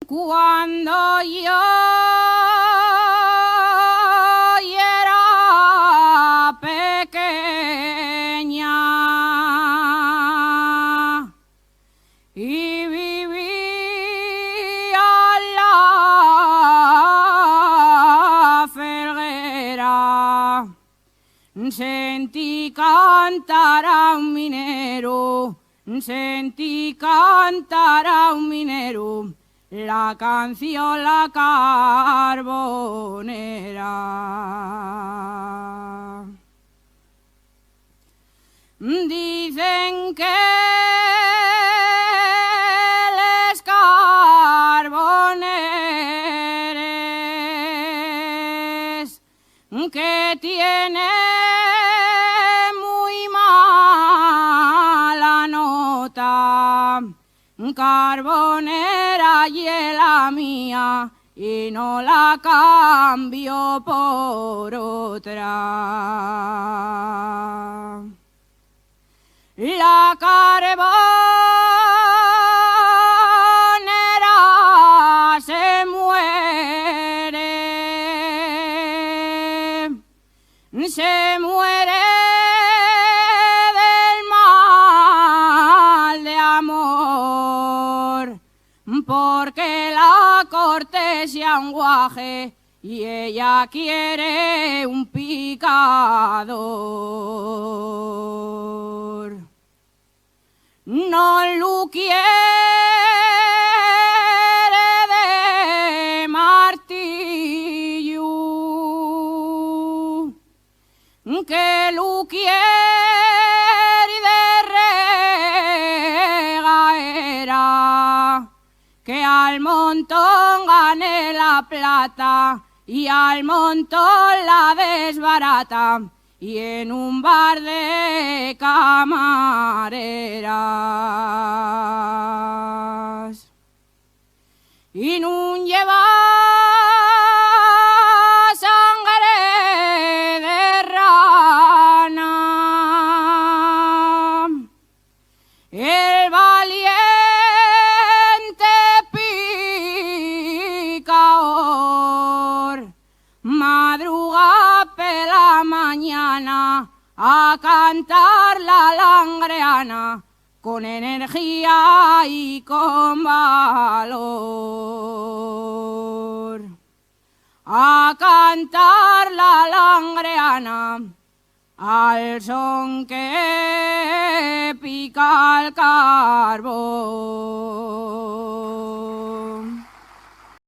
Cuando yo era pequeña y vivía en la felguera, sentí cantar a un minero, sentí cantar a un minero la canción La Carbonera. Dicen que les carboneres que tiene muy mala nota, carbonera y la mía, y no la cambio por otra. La carbonera se muere del mal de amor, porque la cortesia un guaje y ella quiere un picador. No lo quiere de martillo, que lo quiere de regaera, que al montón gane la plata y al montón la desbarata, y en un bar de camareras. Y no lleva sangre de rana, el valiente picador madruga pela mañana a cantar la langreana con energía y con valor. A cantar la langreana al son que pica el carbón.